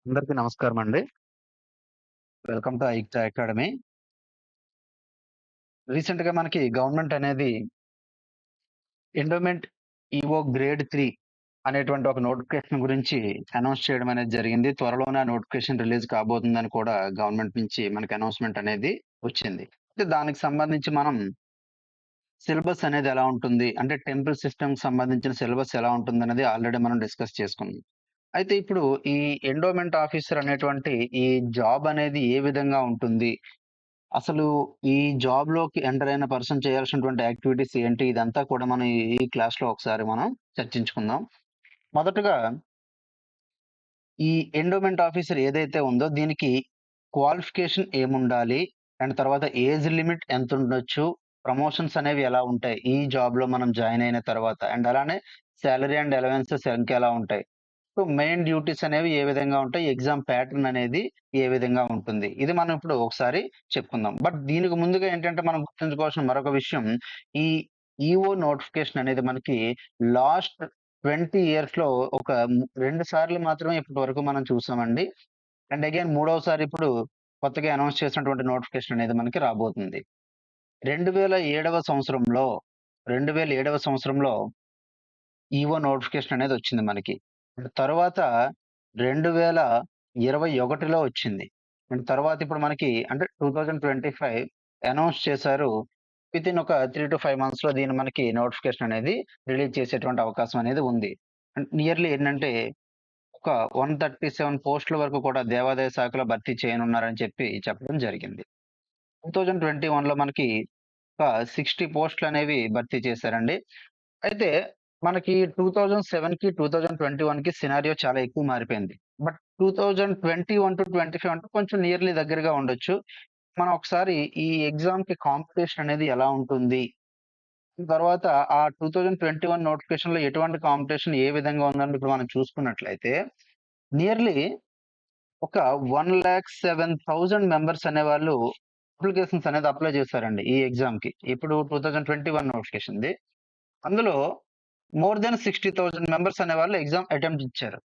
అందరికీ నమస్కారం అండి. Welcome to Ekta academy. రీసెంట్‌గా మనకి గవర్నమెంట్ అనేది ఎండోమెంట్ ఈఓ గ్రేడ్ 3 అనేటువంటి ఒక నోటిఫికేషన్ గురించి అనౌన్స్ చేయడం అనేది జరిగింది. త్వరలోనే ఆ నోటిఫికేషన్ రిలీజ్ కాబోతుందని కూడా గవర్నమెంట్ నుంచి మనకి అనౌన్స్‌మెంట్ అనేది వచ్చింది. అయితే దానికి సంబంధించి మనం సిలబస్ అనేది ఎలా ఉంటుంది? అంటే టెంపుల్ సిస్టమ్‌కి సంబంధించిన సిలబస్ ఎలా ఉంటుందన్నది ఆల్రెడీ మనం డిస్కస్ చేసుకున్నాం. అయితే ఇప్పుడు ఈ ఎండోమెంట్ ఆఫీసర్ అనేటువంటి ఈ జాబ్ అనేది ఏ విధంగా ఉంటుంది? అసలు ఈ జాబ్‌లోకి ఎంటర్ అయిన పర్సన్ చేయాల్సినటువంటి యాక్టివిటీస్ ఏంటి? ఇదంతా కూడా మనం ఈ క్లాస్‌లో ఒకసారి మనం చర్చించుకుందాం. మొదటగా ఈ ఎండోమెంట్ ఆఫీసర్ ఏదైతే ఉందో దీనికి క్వాలిఫికేషన్ ఏముండాలి? అండ్ తర్వాత ఏజ్ లిమిట్ ఎంతుండొచ్చు? ప్రమోషన్స్ అనేవి ఎలా ఉంటాయి? ఈ జాబ్‌లో మనం జాయిన్ అయిన తర్వాత. అండ్ అలానే సాలరీ అండ్ అలవెన్సెస్ ఇంకెలా ఉంటాయి? సో, మెయిన్ డ్యూటీస్ అనేవి ఏ విధంగా ఉంటాయి? ఎగ్జామ్ ప్యాటర్న్ అనేది ఏ విధంగా ఉంటుంది? ఇది మనం ఇప్పుడు ఒకసారి చెప్పుకుందాం. బట్ దీనికి ముందుగా ఏంటంటే మనం గుర్తుంచుకోవాల్సిన మరొక విషయం, ఈ ఈఓ నోటిఫికేషన్ అనేది మనకి లాస్ట్ 20 ఇయర్స్‌లో ఒక 2 సార్లు మాత్రమే ఇప్పటి వరకు మనం చూసామండి. అండ్ అగైన్ మూడవసారి ఇప్పుడు కొత్తగా అనౌన్స్ చేసినటువంటి నోటిఫికేషన్ అనేది మనకి రాబోతుంది. 2007వ సంవత్సరంలో 2007వ సంవత్సరంలో ఈఓ నోటిఫికేషన్ అనేది వచ్చింది మనకి. అండ్ తరువాత 2021లో వచ్చింది. అండ్ తర్వాత ఇప్పుడు మనకి అంటే 2025 అనౌన్స్ చేశారు. వితిన్ ఒక 3-5 మంత్స్‌లో దీన్ని మనకి నోటిఫికేషన్ అనేది రిలీజ్ చేసేటువంటి అవకాశం అనేది ఉంది. అండ్ నియర్లీ ఏంటంటే ఒక 137 పోస్టుల వరకు కూడా దేవాదాయ శాఖలో భర్తీ చేయనున్నారని చెప్పడం జరిగింది. 2021లో మనకి ఒక 60 పోస్టులనేవి భర్తీ చేశారండి. అయితే మనకి 2007కి, 2021కి సినారియో చాలా ఎక్కువ మారిపోయింది. బట్ 2021-25 అంటే కొంచెం నియర్లీ దగ్గరగా ఉండొచ్చు. మనం ఒకసారి ఈ ఎగ్జామ్‌కి కాంపిటీషన్ అనేది ఎలా ఉంటుంది? తర్వాత ఆ 2021 నోటిఫికేషన్‌లో ఎటువంటి కాంపిటీషన్ ఏ విధంగా ఉందని ఇప్పుడు మనం చూసుకున్నట్లయితే నియర్లీ ఒక 1,07,000 మెంబర్స్ అనేవాళ్ళు అప్లికేషన్స్ అనేది అప్లై చేశారండి ఈ ఎగ్జామ్‌కి. ఇప్పుడు 2021 నోటిఫికేషన్‌ది. అందులో మోర్ థాన్ 60,000 మెంబర్స్ అనేవాళ్ళు ఎగ్జామ్ అటెంప్ట్ ఇచ్చారు.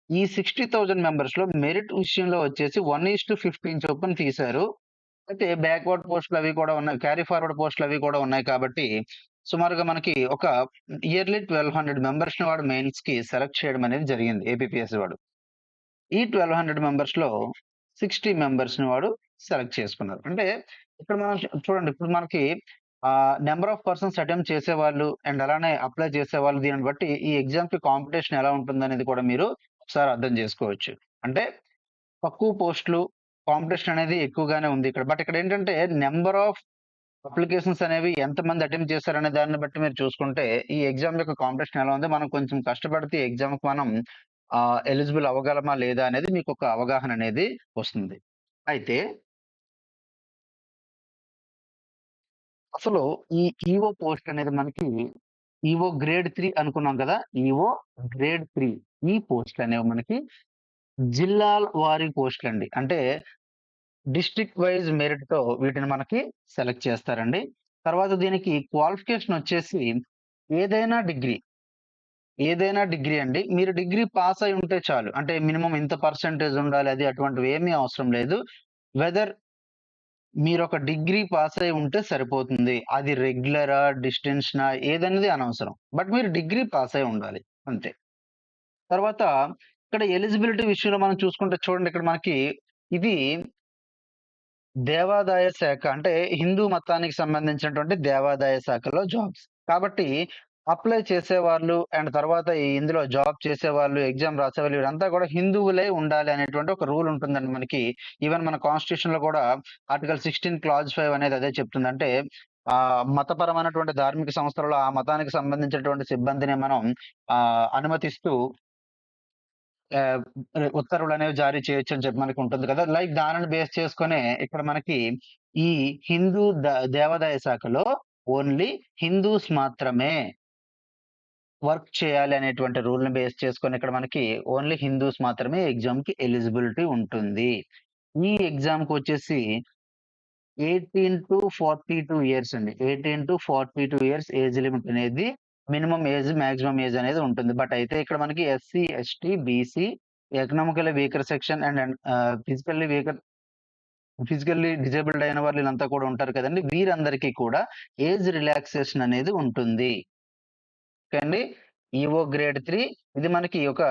ఈ 60,000 మెంబర్స్‌లో మెరిట్ విషయంలో వచ్చేసి 1:15 చొప్పున తీశారు. అయితే బ్యాక్వర్డ్ పోస్టులవి కూడా ఉన్నాయి. క్యారీ ఫార్వర్డ్ పోస్టులవి కూడా ఉన్నాయి కాబట్టి సుమారుగా మనకి ఒక ఇయర్‌లీ 1,200 మెంబర్స్‌ని వాడు మెయిన్స్‌కి సెలెక్ట్ చేయడం అనేది జరిగింది ఏపీపీఎస్‌సీ వాడు. ఈ 1,200 మెంబర్స్‌లో 60 మెంబర్స్‌ని వాడు సెలెక్ట్ చేసుకున్నారు. అంటే ఇక్కడ మనం చూడండి ఇప్పుడు మనకి నంబర్ ఆఫ్ పర్సన్స్ అటెంప్ట్ చేసేవాళ్ళు అండ్ అలానే అప్లై చేసేవాళ్ళు దీనిని బట్టి ఈ ఎగ్జామ్‌కి కాంపిటీషన్ ఎలా ఉంటుందనేది కూడా మీరు ఒకసారి అర్థం చేసుకోవచ్చు. అంటే తక్కువ పోస్టులు, కాంపిటీషన్ అనేది ఎక్కువగానే ఉంది ఇక్కడ. బట్ ఇక్కడేంటంటే నంబర్ ఆఫ్ అప్లికేషన్స్ అనేవి ఎంతమంది అటెంప్ట్ చేశారనే దాన్ని బట్టి మీరు చూసుకుంటే, ఈ ఎగ్జామ్ యొక్క కాంపిటీషన్ ఎలా ఉంది? మనం కొంచెం కష్టపడితే ఈ ఎగ్జామ్‌కి మనం ఎలిజిబుల్ అవ్వగలమా? లేదా? అనేది మీకొక అవగాహన అనేది వస్తుంది. అయితే అసలు ఈ ఈఓ పోస్ట్ అనేది మనకి ఈఓ గ్రేడ్ 3 అనుకున్నాం కదా! ఈఓ గ్రేడ్ 3 ఈ పోస్ట్‌లనేవి మనకి జిల్లాల వారీ పోస్ట్‌లండి. అంటే డిస్ట్రిక్ట్ వైస్ మెరిట్‌తో వీటిని మనకి సెలెక్ట్ చేస్తారండి. తర్వాత దీనికి క్వాలిఫికేషన్ వచ్చేసి ఏదైనా డిగ్రీ, ఏదైనా డిగ్రీ అండి. మీరు డిగ్రీ పాస్ అయ్యి ఉంటే చాలు. అంటే మినిమమ్ ఇంత పర్సెంటేజ్ ఉండాలి అది అటువంటివి ఏమీ అవసరం లేదు. వెదర్ మీరొక డిగ్రీ పాస్ అయ్యి ఉంటే సరిపోతుంది. అది రెగ్యులరా, డిస్టెన్షనా ఏదనేది అనవసరం. బట్ మీరు డిగ్రీ పాస్ అయ్యి ఉండాలి. అంతే. తర్వాత ఇక్కడ ఎలిజిబిలిటీ విషయంలో మనం చూసుకుంటే చూడండి ఇక్కడ మనకి ఇది దేవాదాయ శాఖ అంటే హిందూ మతానికి సంబంధించినటువంటి దేవాదాయ శాఖలో జాబ్స్. కాబట్టి అప్లై చేసేవాళ్ళు అండ్ తర్వాత ఇందులో జాబ్ చేసేవాళ్ళు, ఎగ్జామ్ రాసేవాళ్ళు వీరంతా కూడా హిందువులే ఉండాలి అనేటువంటి ఒక రూల్ ఉంటుందండి మనకి. ఈవెన్ మన కాన్స్టిట్యూషన్‌లో కూడా ఆర్టికల్ 16 క్లాజ్ 5 అనేది అదే చెప్తుంది. అంటే మతపరమైనటువంటి ధార్మిక సంస్థలలో ఆ మతానికి సంబంధించినటువంటి సిబ్బందిని మనం అనుమతిస్తూ ఆహ్, ఉత్తర్వులనేవి జారీ చేయొచ్చని చెప్పి మనకుంటుంది కదా! లైక్ దానిని బేస్ చేసుకొనే ఇక్కడ మనకి ఈ హిందూ దేవాదాయ శాఖలో ఓన్లీ హిందూస్ మాత్రమే వర్క్ చేయాలి అనేటువంటి రూల్‌ని బేస్ చేసుకొని ఇక్కడ మనకి ఓన్లీ హిందూస్ మాత్రమే ఎగ్జామ్‌కి ఎలిజిబిలిటీ ఉంటుంది. ఈ ఎగ్జామ్‌కొచ్చేసి 18-42 ఇయర్స్ అండి. 18-42 ఇయర్స్ ఏజ్ లిమిట్ అనేది మినిమమ్ ఏజ్, మాక్సిమం ఏజ్ అనేది ఉంటుంది. బట్ అయితే ఇక్కడ మనకి SC, ST, BC economically weaker section and physically disabled అయిన వాళ్ళు వీళ్ళంతా కూడా ఉంటారు కదండీ! వీరందరికీ కూడా ఏజ్ రిలాక్సేషన్ అనేది ఉంటుంది. ఓకే అండి. ఈఓ గ్రేడ్ 3 ఇది మనకి ఒక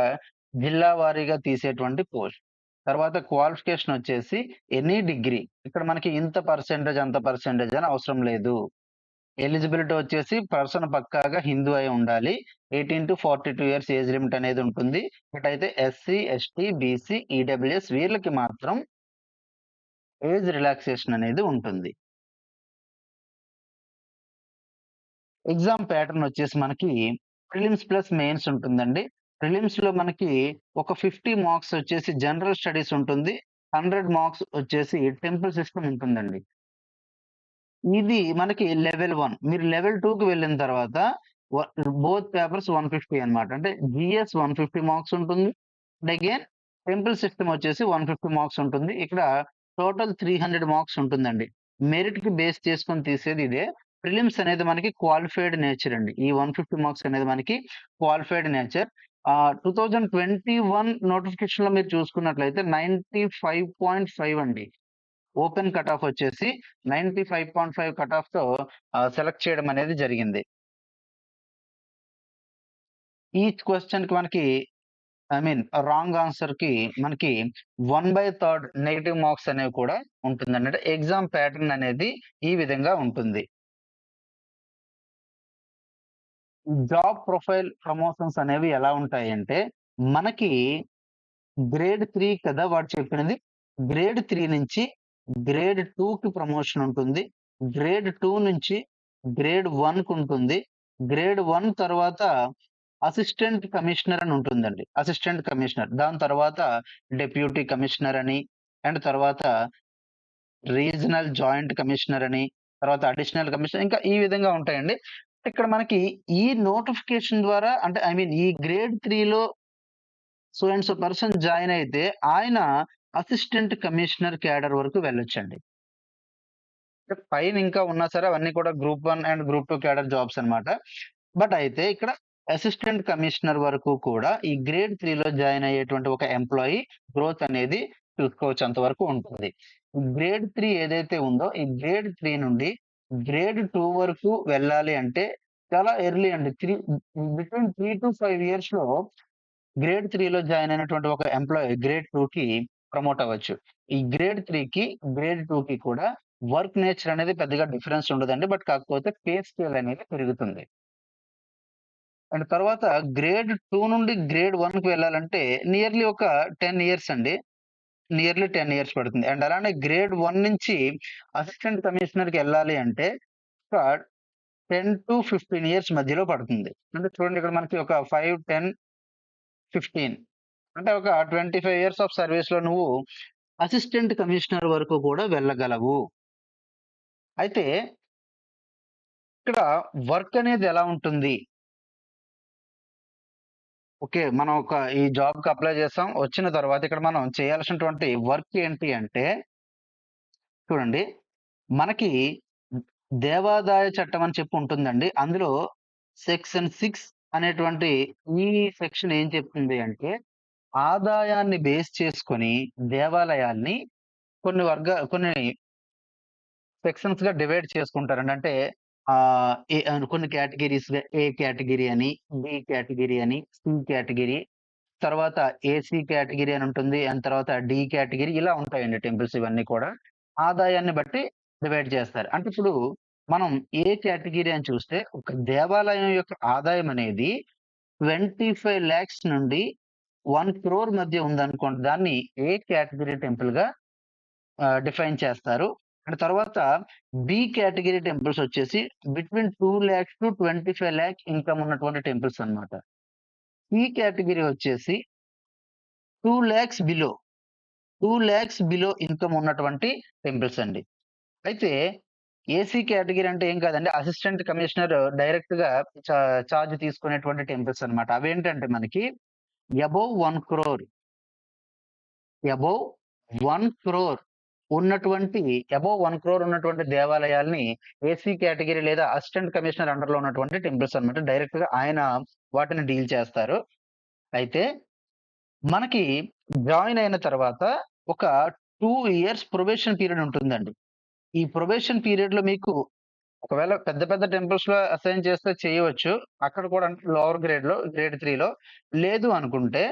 జిల్లా వారీగా తీసేటువంటి పోస్ట్. తర్వాత క్వాలిఫికేషన్ వచ్చేసి ఎనీ డిగ్రీ. ఇక్కడ మనకి ఇంత పర్సెంటేజ్, అంత పర్సెంటేజ్ అని అవసరం లేదు. ఎలిజిబిలిటీ వచ్చేసి పర్సన్ పక్కాగా హిందూ అయి ఉండాలి. 18-42 ఇయర్స్ ఏజ్ లిమిట్ అనేది ఉంటుంది. ఇటైతే ఎస్సీ, ఎస్టీ, బీసీ, ఈడబ్ల్యూఎస్ వీళ్ళకి మాత్రం ఏజ్ రిలాక్సేషన్ అనేది ఉంటుంది. ఎగ్జామ్ ప్యాటర్న్ వచ్చేసి మనకి ప్రిలిమ్స్ ప్లస్ మెయిన్స్ ఉంటుందండి. ప్రిలిమ్స్ లో మనకి ఒక 50 మార్క్స్ వచ్చేసి జనరల్ స్టడీస్ ఉంటుంది. 100 మార్క్స్ వచ్చేసి టెంపుల్ సిస్టమ్ ఉంటుందండి. ఇది మనకి లెవెల్ 1. మీరు లెవెల్ 2కి వెళ్ళిన తర్వాత వ బోత్ పేపర్స్ 150 అన్నమాట. అంటే జీఎస్ 150 మార్క్స్ ఉంటుంది. అండ్ అగైన్ టెంపుల్ సిస్టమ్ వచ్చేసి 150 మార్క్స్ ఉంటుంది. ఇక్కడ టోటల్ 300 మార్క్స్ ఉంటుందండి. మెరిట్‌కి బేస్ చేసుకొని తీసేది ఇదే. ప్రిలిమ్స్ అనేది మనకి క్వాలిఫైడ్ నేచర్ అండి. ఈ 150 మార్క్స్ అనేది మనకి క్వాలిఫైడ్ నేచర్. 2021 నోటిఫికేషన్‌లో మీరు చూసుకున్నట్లయితే 95.5 అండి. ఓపెన్ కట్ ఆఫ్ వచ్చేసి 95.5 కట్ ఆఫ్‌తో సెలెక్ట్ చేయడం అనేది జరిగింది. ఈచ్ క్వెషన్‌కి మనకి ఐ మీన్ రాంగ్ ఆన్సర్‌కి మనకి 1/3 నెగెటివ్ మార్క్స్ అనేవి కూడా ఉంటుందండి. అంటే ఎగ్జామ్ ప్యాటర్న్ అనేది ఈ విధంగా ఉంటుంది. జాబ్ ప్రొఫైల్ ప్రమోషన్స్ అనేవి ఎలా ఉంటాయంటే, మనకి గ్రేడ్ 3 కదా వాడు చెప్పినది. గ్రేడ్ 3 నుంచి గ్రేడ్ 2కి ప్రమోషన్ ఉంటుంది. గ్రేడ్ 2 నుంచి గ్రేడ్ 1కి ఉంటుంది. గ్రేడ్ 1 తర్వాత అసిస్టెంట్ కమిషనర్ అని ఉంటుందండి. Assistant commissioner. దాని తర్వాత డెప్యూటీ కమిషనర్ అని, అండ్ తర్వాత రీజనల్ జాయింట్ కమిషనర్ అని, తర్వాత అడిషనల్ కమిషనర్ ఇంకా ఈ విధంగా ఉంటాయండి. ఇక్కడ మనకి ఈ నోటిఫికేషన్ ద్వారా అంటే ఐ మీన్ ఈ గ్రేడ్ 3లో so and so person join అయితే ఆయన అసిస్టెంట్ కమిషనర్ క్యాడర్ వరకు వెళ్ళొచ్చండి. అంటే పైన ఇంకా ఉన్నా సరే అవన్నీ కూడా group 1 and group 2 cadre jobs అన్నమాట. బట్ అయితే ఇక్కడ అసిస్టెంట్ కమిషనర్ వరకు కూడా ఈ గ్రేడ్ 3లో జాయిన్ అయ్యేటువంటి ఒక ఎంప్లాయీ గ్రోత్ అనేది చూసుకోవచ్చు అంతవరకు ఉంటుంది. ఈ గ్రేడ్ 3 ఏదైతే ఉందో ఈ గ్రేడ్ 3 నుండి గ్రేడ్ 2 వరకు వెళ్ళాలి అంటే చాలా ఎర్లీ అండి. బిట్వీన్ 3-5 ఇయర్స్‌లో గ్రేడ్ 3లో జాయిన్ అయినటువంటి ఒక ఎంప్లాయీ గ్రేడ్ 2కి ప్రమోట్ అవ్వచ్చు. ఈ గ్రేడ్ 3కి, గ్రేడ్ 2కి కూడా వర్క్ నేచర్ అనేది పెద్దగా డిఫరెన్స్ ఉండదండి. బట్ కాకపోతే పే స్కేల్ అనేది పెరుగుతుంది. అండ్ తర్వాత గ్రేడ్ 2 నుండి గ్రేడ్ 1కి వెళ్ళాలంటే నియర్లీ ఒక 10 ఇయర్స్ అండి. నియర్లీ 10 ఇయర్స్ పడుతుంది. అండ్ అలానే గ్రేడ్ 1 నుంచి అసిస్టెంట్ కమిషనర్‌కి ఎళ్ళాలి అంటే ఒక 10-15 ఇయర్స్ మధ్యలో పడుతుంది. అంటే చూడండి ఇక్కడ మనకి ఒక 5, 10, 15 అంటే ఒక 25 ఇయర్స్ ఆఫ్ సర్వీస్‌లో నువ్వు అసిస్టెంట్ కమిషనర్ వరకు కూడా వెళ్ళగలవు. అయితే ఇక్కడ వర్క్ అనేది ఎలా ఉంటుంది? ఓకే. మనం ఈ జాబ్‌కి అప్లై చేసాం. వచ్చిన తర్వాత ఇక్కడ మనం చేయాల్సినటువంటి వర్క్ ఏంటి అంటే చూడండి. మనకి దేవాదాయ చట్టం అని చెప్పి ఉంటుందండి. అందులో సెక్షన్ 6 అనేటువంటి ఈ సెక్షన్ ఏం చెప్తుంది అంటే, ఆదాయాన్ని బేస్ చేసుకొని దేవాలయాల్ని కొన్ని సెక్షన్స్‌గా డివైడ్ చేసుకుంటారండి. అంటే కొన్ని కేటగరీస్‌గా ఏ కేటగరీ అని, బి కేటగరీ అని, సి కేటగరీ, తర్వాత ఏసీ కేటగరీ అని ఉంటుంది. అండ్ తర్వాత డి కేటగరీ ఇలా ఉంటాయండి టెంపుల్స్ ఇవన్నీ కూడా. ఆదాయాన్ని బట్టి డివైడ్ చేస్తారు. అంటే ఇప్పుడు మనం ఏ కేటగరీ అని చూస్తే ఒక దేవాలయం యొక్క ఆదాయం అనేది 25 లాక్స్ నుండి 1 crore మధ్య ఉందనుకోండి. దాన్ని ఏ కేటగరీ టెంపుల్‌గా డిఫైన్ చేస్తారు. అండ్ తర్వాత బి కేటగరీ టెంపుల్స్ వచ్చేసి బిట్వీన్ 2 లాక్స్-25 లాక్స్ ఇన్‌కమ్ ఉన్నటువంటి టెంపుల్స్ అన్నమాట. సి కేటగరీ వచ్చేసి 2 lakhs below 2 lakhs below income ఉన్నటువంటి టెంపుల్స్ అండి. అయితే ఏసీ కేటగరీ అంటే ఏం కాదండి. అసిస్టెంట్ కమిషనర్ డైరెక్ట్‌గా చార్జ్ తీసుకునేటువంటి టెంపుల్స్ అన్నమాట. అవేంటంటే మనకి అబోవ్ 1 క్రోర్ అబోవ్ 1 క్రోర్ ఉన్నటువంటి అబోవ్ 1 క్రోర్ ఉన్నటువంటి దేవాలయాల్ని ఏసీ కేటగరీ లేదా అసిస్టెంట్ కమిషనర్ అండర్‌లో ఉన్నటువంటి టెంపుల్స్ అన్నమాట. డైరెక్ట్‌గా ఆయన వాటిని డీల్ చేస్తారు. అయితే మనకి జాయిన్ అయిన తర్వాత ఒక 2 ఇయర్స్ ప్రొబేషన్ పీరియడ్ ఉంటుందండి. ఈ ప్రొబేషన్ పీరియడ్‌లో మీకు ఒకవేళ పెద్ద పెద్ద టెంపుల్స్‌లో అసైన్ చేస్తే చేయవచ్చు. అక్కడ కూడా అంటే లోవర్ గ్రేడ్‌లో గ్రేడ్ 3లో లేదు అనుకుంటే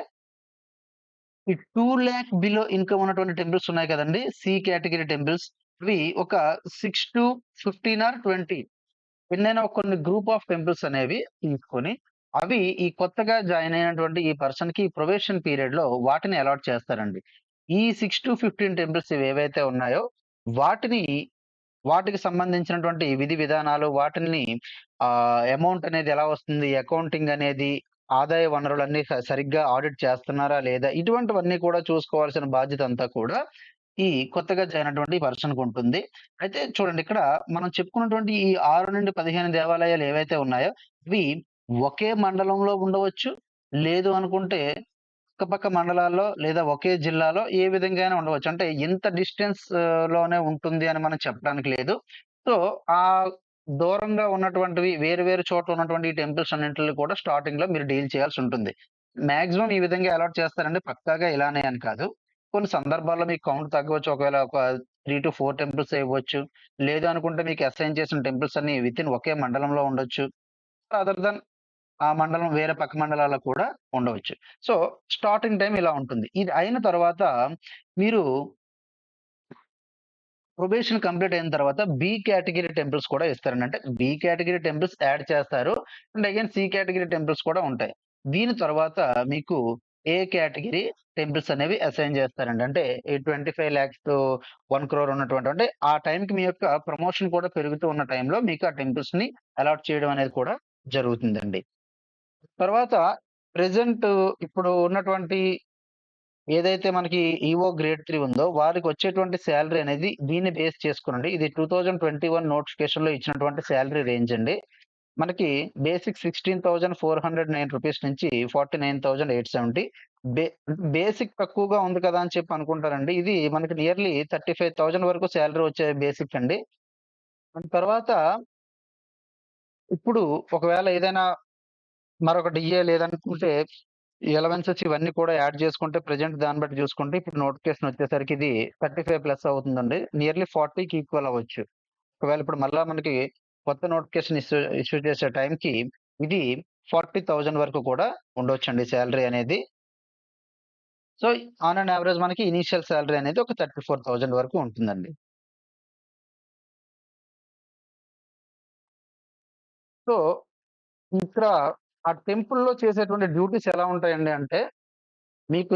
ఈ 2,00,000 బిలో ఇన్‌కమ్ ఉన్నటువంటి టెంపుల్స్ ఉన్నాయి కదండీ! C category temples. ఇవి ఒక 6-15 ఆర్ 20 ఎన్నైనా కొన్ని గ్రూప్ ఆఫ్ టెంపుల్స్ అనేవి తీసుకొని, అవి ఈ కొత్తగా జాయిన్ అయినటువంటి ఈ పర్సన్‌కి ప్రొబేషన్ పీరియడ్‌లో వాటిని అలాట్ చేస్తారండి. ఈ 6-15 టెంపుల్స్ ఇవేవైతే ఉన్నాయో వాటిని వాటికి సంబంధించినటువంటి విధి విధానాలు వాటిల్ని అమౌంట్ అనేది ఎలా వస్తుంది? అకౌంటింగ్ అనేది ఆదాయ వనరులన్నీ సరిగ్గా ఆడిట్ చేస్తున్నారా లేదా? ఇటువంటివన్నీ కూడా చూసుకోవాల్సిన బాధ్యత అంతా కూడా ఈ కొత్తగా జాయిన్ అయినటువంటి పర్సన్‌కుంటుంది. అయితే చూడండి ఇక్కడ మనం చెప్పుకున్నటువంటి ఈ 6-15 దేవాలయాలు ఏవైతే ఉన్నాయో ఇవి ఒకే మండలంలో ఉండవచ్చు. లేదు అనుకుంటే పక్కపక్క మండలాల్లో లేదా ఒకే జిల్లాలో ఏ విధంగా అయినా ఉండవచ్చు. అంటే ఇంత డిస్టెన్స్ లోనే ఉంటుంది అని మనం చెప్పడానికి లేదు. సో, దూరంగా ఉన్నటువంటివి వేరు వేరు చోట్ల ఉన్నటువంటి ఈ టెంపుల్స్ అన్నింటిని కూడా స్టార్టింగ్‌లో మీరు డీల్ చేయాల్సుంటుంది. మాక్సిమం ఈ విధంగా అలాట్ చేస్తారండి. పక్కాగా ఇలానే అని కాదు. కొన్ని సందర్భాల్లో మీకు కౌంట్ తగ్గవచ్చు. ఒకవేళ ఒక 3-4 టెంపుల్సే ఇవ్వచ్చు. లేదు అనుకుంటే మీకు అసైన్ చేసిన టెంపుల్స్ అన్నీ వితిన్ ఒకే మండలంలో ఉండొచ్చు. అదర్ దాన్ ఆ మండలం వేరే పక్క మండలాల్లో కూడా ఉండవచ్చు. సో, స్టార్టింగ్ టైమ్ ఇలా ఉంటుంది. ఇది అయిన తర్వాత మీరు ప్రొబేషన్ కంప్లీట్ అయిన తర్వాత బి కేటగరీ టెంపుల్స్ కూడా ఇస్తారండి. అంటే బి కేటగరీ టెంపుల్స్ యాడ్ చేస్తారు. And again C category temples కూడా ఉంటాయి. దీని తర్వాత మీకు ఏ కేటగరీ టెంపుల్స్ అనేవి అసైన్ చేస్తారండి. అంటే ఈ 25,00,000 టు 1,00,00,000 ఉన్నటువంటి అంటే ఆ టైంకి మీ యొక్క ప్రమోషన్ కూడా పెరుగుతూ ఉన్న టైంలో మీకు ఆ టెంపుల్స్‌ని అలాట్ చేయడం అనేది కూడా జరుగుతుందండి. తర్వాత ప్రెజెంట్ ఇప్పుడు ఉన్నటువంటి ఏదైతే మనకి ఈఓ గ్రేడ్ 3 ఉందో వారికొచ్చేటువంటి సాలరీ అనేది దీన్ని బేస్ చేసుకొనండి. ఇది 2021 నోటిఫికేషన్‌లో ఇచ్చినటువంటి సాలరీ రేంజ్ అండి. మనకి బేసిక్ రూ. 16,409 నుంచి 49,870 బే బేసిక్ తక్కువగా ఉంది కదా! అని చెప్పి అనుకుంటారండి. ఇది మనకి నియర్లీ 35,000 వరకు సాలరీ వచ్చే బేసిక్ అండి. తర్వాత ఇప్పుడు ఒకవేళ ఏదైనా మరొక డిఏ లేదనుకుంటే ఎలవెన్సెస్ ఇవన్నీ కూడా యాడ్ చేసుకుంటే ప్రెజెంట్ దాన్ని బట్టి చూసుకుంటే ఇప్పుడు నోటిఫికేషన్ వచ్చేసరికి ఇది 35 ప్లస్ అవుతుందండి. నియర్లీ 40కి ఈక్వల్ అవ్వచ్చు. ఒకవేళ ఇప్పుడు మళ్ళా మనకి కొత్త నోటిఫికేషన్ ఇష్యూ ఇష్యూ చేసే టైంకి ఇది 40,000 వరకు కూడా ఉండొచ్చండి సాలరీ అనేది. సో, ఆన్ అన్ యావరేజ్ మనకి ఇనీషియల్ సాలరీ అనేది ఒక 34,000 వరకు ఉంటుందండి. సో, ఇక్కడ ఆ టెంపుల్‌లో చేసేటువంటి డ్యూటీస్ ఎలా ఉంటాయండి అంటే మీకు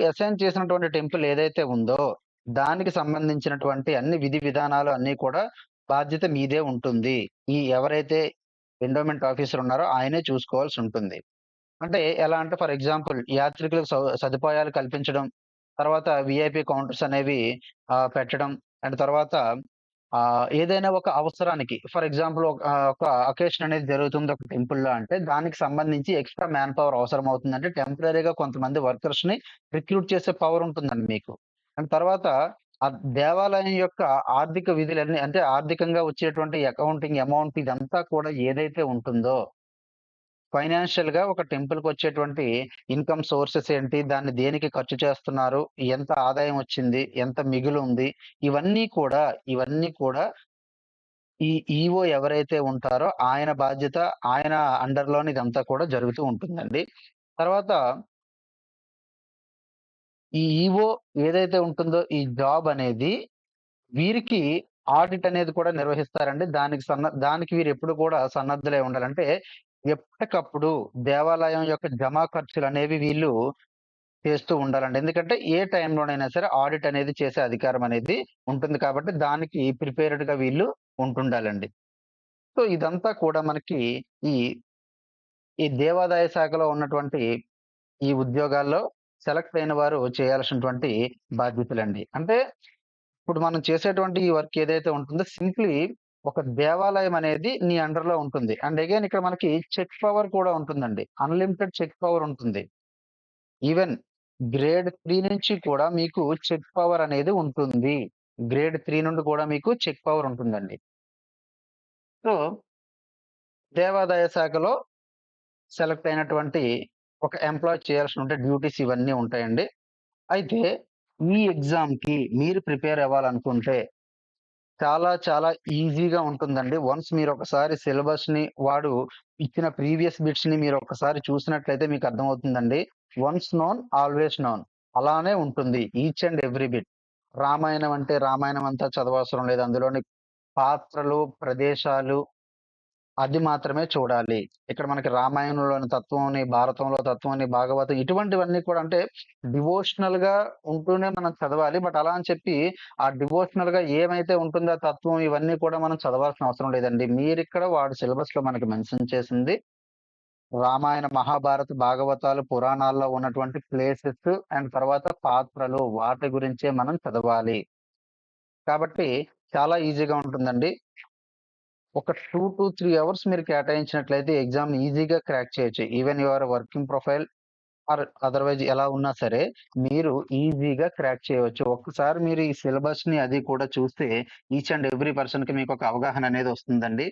అసైన్ చేసినటువంటి టెంపుల్ ఏదైతే ఉందో, దానికి సంబంధించినటువంటి అన్ని విధి విధానాలు అన్నీ కూడా బాధ్యత మీదే ఉంటుంది. ఎవరైతే ఎండోమెంట్ ఆఫీసర్ ఉన్నారో ఆయనే చూసుకోవాల్సుంటుంది. అంటే ఎలా అంటే ఫర్ ఎగ్జాంపుల్ యాత్రికులకు సదుపాయాలు కల్పించడం, తర్వాత వీఐపీ కౌంటర్స్ అనేవి పెట్టడం. అండ్ తర్వాత ఏదైనా ఒక అవసరానికి ఫర్ ఎగ్జాంపుల్ ఒక అకేషన్ అనేది జరుగుతుంది ఒక టెంపుల్‌లో అంటే దానికి సంబంధించి ఎక్స్‌ట్రా మ్యాన్ పవర్ అవసరమవుతుందంటే టెంపరరీగా కొంతమంది వర్కర్స్‌ని రిక్రూట్ చేసే పవర్ ఉంటుందండి మీకు. అండ్ తర్వాత ఆ దేవాలయం యొక్క ఆర్థిక విధులన్నీ అంటే ఆర్థికంగా వచ్చేటువంటి అకౌంటింగ్ అమౌంట్ ఇదంతా కూడా ఏదైతే ఉంటుందో ఫైనాన్షియల్‌గా ఒక టెంపుల్‌కొచ్చేటువంటి ఇన్‌కమ్ సోర్సెస్ ఏంటి? దాన్ని దేనికి ఖర్చు చేస్తున్నారు? ఎంత ఆదాయం వచ్చింది? ఎంత మిగులుంది? ఇవన్నీ కూడా ఈ ఈఓ ఎవరైతే ఉంటారో ఆయన బాధ్యత, ఆయన అండర్‌లోనే ఇదంతా కూడా జరుగుతూ ఉంటుందండి. తర్వాత ఈ ఈఓ ఏదైతే ఉంటుందో ఈ జాబ్ అనేది వీరికి ఆడిట్ అనేది కూడా నిర్వహిస్తారండి. దానికి వీరెప్పుడు కూడా సన్నద్ధులై ఉండాలి. అంటే ఎప్పటికప్పుడు దేవాలయం యొక్క జమా ఖర్చులనేవి వీళ్ళు చేస్తూ ఉండాలండి. ఎందుకంటే ఏ టైంలోనైనా సరే ఆడిట్ అనేది చేసే అధికారం అనేది ఉంటుంది కాబట్టి దానికి ప్రిపేర్డ్‌గా వీళ్ళు ఉంటుండాలండి. సో, ఇదంతా కూడా మనకి ఈ, ఈ దేవాదాయ శాఖలో ఉన్నటువంటి ఈ ఉద్యోగాల్లో సెలెక్ట్ అయిన వారు చేయాల్సినటువంటి బాధ్యతలండి. అంటే ఇప్పుడు మనం చేసేటువంటి ఈ వర్క్ ఏదైతే ఉంటుందో సింప్లీ ఒక దేవాలయం అనేది నీ అండర్‌లో ఉంటుంది. అండ్ అగైన్ ఇక్కడ మనకి చెక్ పవర్ కూడా ఉంటుందండి. అన్‌లిమిటెడ్ చెక్ పవర్ ఉంటుంది. ఈవెన్ గ్రేడ్ 3 నుంచి కూడా మీకు చెక్ పవర్ అనేది ఉంటుంది. గ్రేడ్ 3 నుండి కూడా మీకు చెక్ పవర్ ఉంటుందండి. సో, దేవాదాయ శాఖలో సెలెక్ట్ అయినటువంటి ఒక ఎంప్లాయీ చేయాల్సినుంటే డ్యూటీస్ ఇవన్నీ ఉంటాయండి. అయితే ఈ ఎగ్జామ్‌కి మీరు ప్రిపేర్ అవ్వాలనుకుంటే చాలా చాలా ఈజీగా ఉంటుందండి. వన్స్ మీరొకసారి సిలబస్‌ని ఇచ్చిన ప్రీవియస్ బిట్స్‌ని మీరొక్కసారి చూసినట్లయితే మీకర్థమవుతుందండి. వన్స్ నోన్ ఆల్‌వేస్ నోన్ అలానే ఉంటుంది. Each and every bit. Ramayanam అంటే రామాయణం అంతా చదవవసరం లేదు. అందులోని పాత్రలు, ప్రదేశాలు అది మాత్రమే చూడాలి. ఇక్కడ మనకి రామాయణంలోని తత్వంని, భారతంలో తత్వాన్ని, భాగవతం ఇటువంటివన్నీ కూడా అంటే డివోషనల్‌గా ఉంటూనే మనం చదవాలి. బట్ అలా అని చెప్పి ఆ డివోషనల్‌గా ఏమైతే ఉంటుందో ఆ తత్వం ఇవన్నీ కూడా మనం చదవాల్సిన అవసరం లేదండి. మీరిక్కడ వాడు సిలబస్‌లో మనకి మెన్షన్ చేసింది రామాయణ, మహాభారత, భాగవతాలు, పురాణాల్లో ఉన్నటువంటి ప్లేసెస్ అండ్ తర్వాత పాత్రలు వాటి గురించే మనం చదవాలి. కాబట్టి చాలా ఈజీగా ఉంటుందండి. ఒక 2-3 అవర్స్ మీరు కేటాయించినట్లయితే ఎగ్జామ్‌ని ఈజీగా క్రాక్ చేయొచ్చు. Even your working profile or otherwise ఎలా ఉన్నా సరే, మీరు ఈజీగా క్రాక్ చేయవచ్చు. ఒక్కసారి మీరు ఈ సిలబస్‌ని అది కూడా చూస్తే ఈచ్ అండ్ ఎవ్రీ పర్సన్‌కి మీకొక అవగాహన అనేది వస్తుందండి.